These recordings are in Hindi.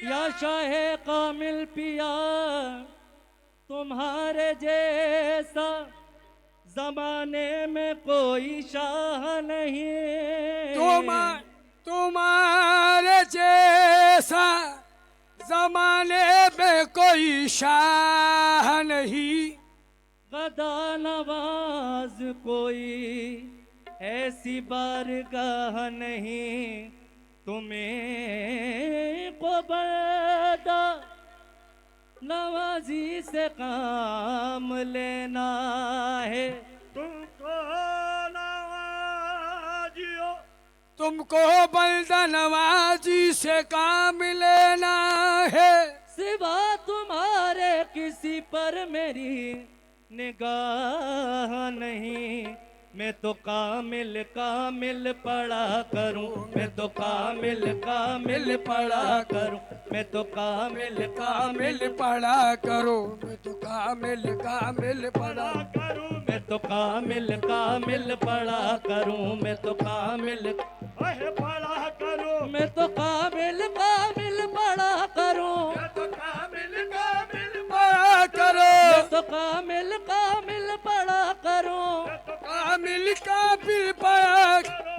या शाहे कामिल पिया तुम्हारे जैसा जमाने में कोई शाह नहीं। तुम्हारे जैसा जमाने में कोई शाह नहीं। गदा नवाज कोई ऐसी बारगाह नहीं। तुम्हें को बदा नवाजी से काम लेना है। तुमको बल्दा नवाजी से काम लेना है। सिवा तुम्हारे किसी पर मेरी निगाह नहीं। मैं तो कामिल कामिल पढ़ा करूं। मैं तो कामिल कामिल पढ़ा करूं। मैं तो कामिल कामिल पढ़ा करो। मैं तो कामिल कामिल पढ़ा करूं। मैं तो कामिल कामिल पढ़ा करूं। मैं तो कामिल पढ़ा करो। मैं तो कामिल कामिल पढ़ा करूं। मैं तो कामिल कामिल पढ़ा करो। मैं तो कामिल कामिल पढ़ा करूं। कामिल कामिल पढ़ा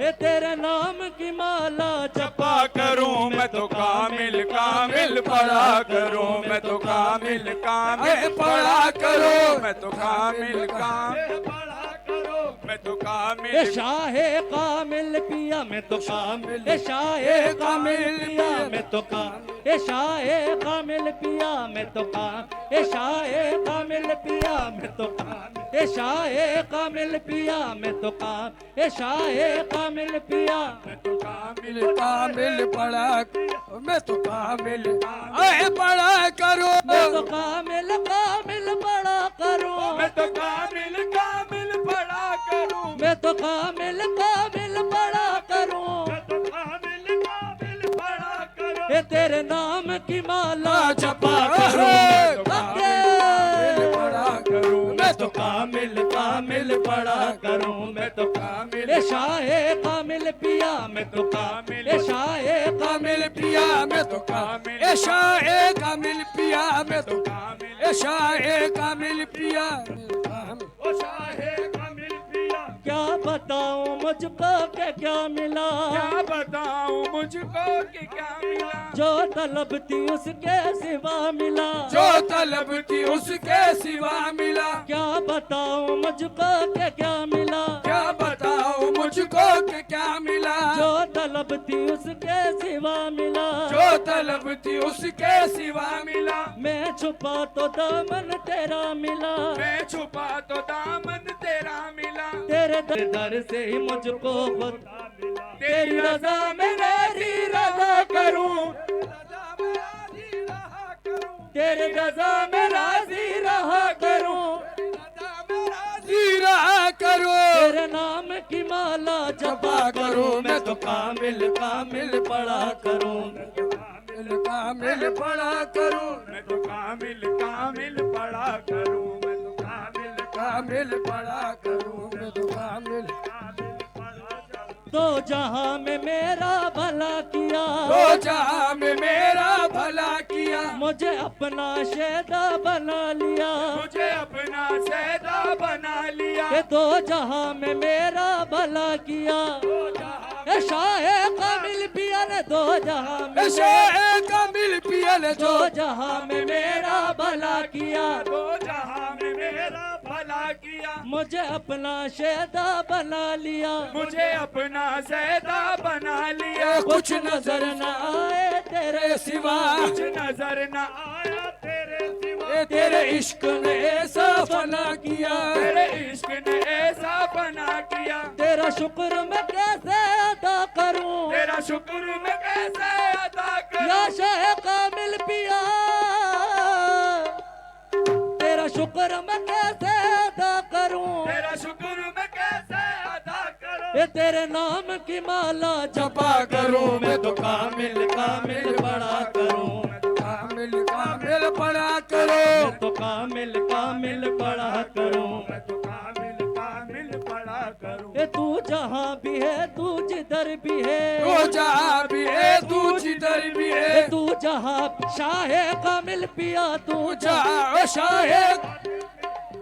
ये तेरे नाम की माला जपा करूं। मैं तो कामिल कामिल पढ़ा करूं। मैं तो कामिल कामिल पढ़ा करूं। मैं तो कामिल कामिल पढ़ा करूं। मैं तो कामिल ये शाहे कामिल पिया। मैं तो कामिल ये शाहे कामिल पिया। मैं तो कामिल ये शाहे कामिल पिया। मैं तो कामिल ये शाहे कामिल पिया। मैं तो कामिल ये शाहे कामिल पिया। मैं तो कामिल ये शाहे कामिल पिया। मैं तो कामिल कामिल पढ़ा। मैं तो कामिल पढ़ा करो। मैं तो कामिल कामिल पढ़ा करूं। मैं तो कामिल कामिल पढ़ा करूं। मैं तो कामिल कामिल पढ़ा करूं। मैं तो कामिल कामिल पढ़ा करूं। ये तेरे नाम की माला जपा करूं। पढ़ा करूं। मैं तो कामिल कामिल पढ़ा करूं। मैं तो कामिल ये शाहे कामिल पिया। मैं तो कामिल ये शाहे कामिल पिया। मैं तो कामिल ऐशा ए कामिल पिया। मैं तो कामिल ऐशा ए कामिल पिया। ओ शाहे कामिल पिया। क्या बताऊं मुझको के क्या मिला। क्या बताऊं मुझको कि क्या मिला। जो तलब थी उसके सिवा मिला। जो तलब थी उसके सिवा मिला। क्या बताऊं मुझको के क्या मिला। क्या बताऊं मुझको कि क्या मिला। जो तलब थी उसके सिवा मिला। जो तलब थी उसके सिवा मिला। मैं छुपा तो दामन तेरा मिला। मैं छुपा तो दामन तेरा मिला। तेरे दर से ही मुझको खुद तेरी रजा में मेरी रजा करूं। तेरे रजा में राजी रहा करूं। रहा करो। तेरे नाम की माला जपा करूं। मैं तो कामिल कामिल पढ़ा करूं। कामिल कामिल पढ़ा करूं। मैं तो कामिल कामिल पढ़ा करूं। मैं तो कामिल कामिल पढ़ा करूं। मैं तो कामिल तो जहां में मेरा भला किया। तो जहां में मेरा भला किया। मुझे अपना शहदा बना लिया। मुझे अपना शहदा बना लिया। ये दो जहां में मेरा भला किया। ए शाहे कामिल पिया ने दो जहां में शाहे कामिल पिया ने दो जहां में मेरा भला किया। दो जहां में मेरा भला किया। मुझे अपना शहदा बना लिया। मुझे अपना शहदा बना लिया। कुछ नजर न आए तेरे सिवा। कुछ नजर न आया तेरे सिवा। तेरे इश्क ने ऐसा फना किया। तेरे इश्क ने ऐसा बना किया। तेरा शुक्र मैं कैसे अदा करूं। तेरा शुक्र मैं कैसे अदा करूं। या शाहे कामिल पिया तेरा शुक्र मैं कैसे अदा करूं। तेरा शुक्र मैं कैसे अदा करूं। ये तेरे नाम की माला जपा करूं। मैं तो कामिल कामिल पढ़ा करूं। कामिल कामिल पढ़ा करो। मैं तो कामिल कामिल पढ़ा करूं। मैं तो कामिल कामिल पढ़ा करूं। ये तू जहां भी है तू जिधर भी है। तू जहां भी है तू जिधर भी है। तू जहाँ शाहे कामिल पिया तू जा शाहे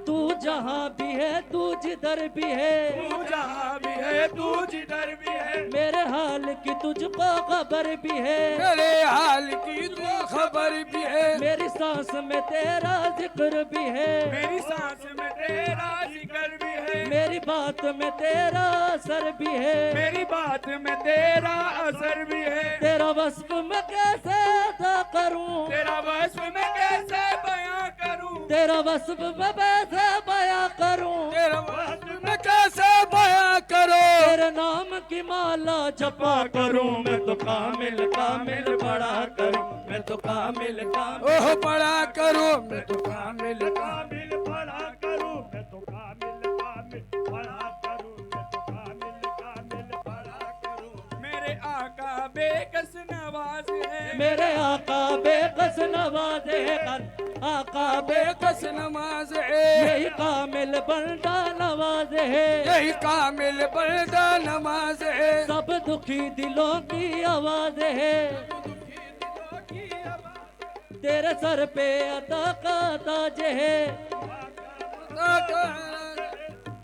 तू जहाँ भी है तू जिधर भी है तू जहाँ भी है तू जिधर भी है मेरे हाल की तुझको खबर भी है मेरे हाल की तो खबर भी है मेरी सांस में तेरा जिक्र भी है मेरी सांस में तेरा जिक्र भी है मेरी बात में तेरा असर भी है मेरी बात में तेरा असर भी है तेरा वस्फ में कैसे अदा करूं तेरा वस्फ में कैसे बयां करूं तेरा वस्फ में कैसे बयां करूं तेरा वस्फ में कैसे बयां करो तेरे नाम की माला जपा करूं मैं तो कामिल कामिल बड़ा करूं मैं तो कामिल कामिल ओह बड़ा करो मैं तो कामिल कामिल बड़ा करूं मैं तो कामिल कामिल बड़ा करूं मैं तो कामिल कामिल बड़ा करूं मेरे आका बेकस नवाज है मेरे आका बेकस नवाजे कर आका बेकस नमाज है यही कामिल बंदा नवाजे है यही कामिल बंदा नमाज है सब दुखी दिलों की आवाज है तेरे सर पे अता का ताज है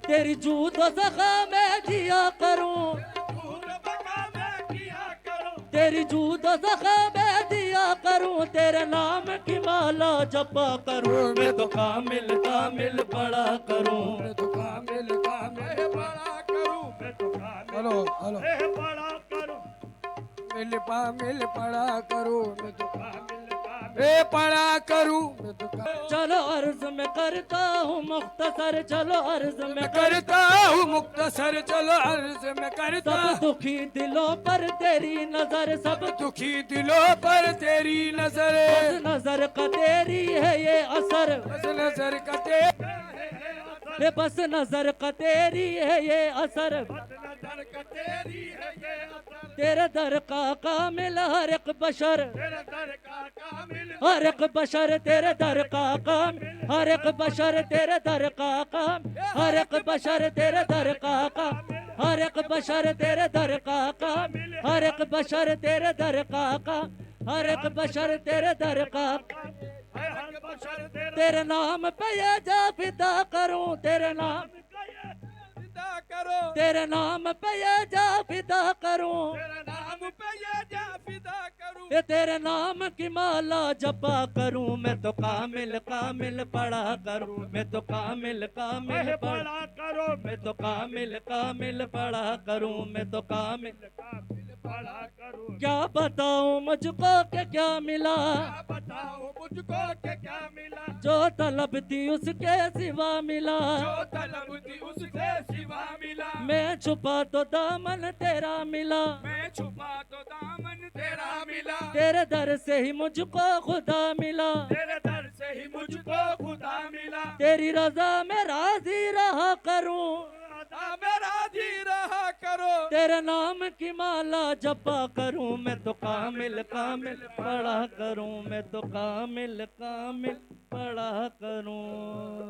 तेरी जूत सखा मैं जिया करूं तेरी जूत सखा मैं दिया करूं तेरे नाम की माला जपा करूं मैं तो कामिल कामिल बड़ा करूं मैं तो कामिल कामिल बड़ा करूं मैं तो कामिल हेलो हेलो बड़ा करूं मिल पड़ा करूं मैं तो कामिल ए पड़ा करूं मैं तो चलो अर्ज में करता हूँ मुख्तसर चलो अर्ज में करता हूँ मुख्तसर चलो अर्ज में करता सब दुखी दिलों पर तेरी नजर सब दुखी दिलों पर तेरी नजर बस नजर का तेरी है ये असर बस नजर कते ये बस नजर का तेरी है ये असर नजर का तेरी है ये असर तेरे दर का कामिल हर एक बशर तेरे दर का कामिल हर एक बशर तेरे दर का काम हर एक बशर तेरे दर का काम हर एक बशर तेरे दर का काम हर एक बशर तेरे दर का काम हर एक बशर तेरे दर का काम हर एक बशर तेरे दर का हर बशर तेरे तेरे नाम पे ये जा फिदा करूं तेरे नाम फिदा करो तेरे नाम पे ये जा फिदा करूं तेरे नाम पे ये जा फिदा करूं ये तेरे नाम की माला जपा करूं मैं तो कामिल कामिल पढ़ा करूं मैं तो कामिल कामिल पढ़ा बड़ा करो मैं तो कामिल कामिल पढ़ा करूं मैं तो कामिल कामिल बड़ा करूं क्या बताऊं मुझको के क्या मिला बताओ मुझको के क्या मिला जो तलब थी उसके सिवा मिला जो तलब थी उससे सिवा मिला मैं छुपा तो दामन तेरा मिला मैं छुपा तो दामन तेरा मिला तेरे दर से ही मुझको खुदा मिला तेरे दर से ही मुझको खुदा मिला तेरी रजा में राजी रहा करूं मेरा जी रहा करो तेरे नाम की माला जपा करूं मैं तो कामिल कामिल पढ़ा करूं मैं तो कामिल कामिल पढ़ा करूं।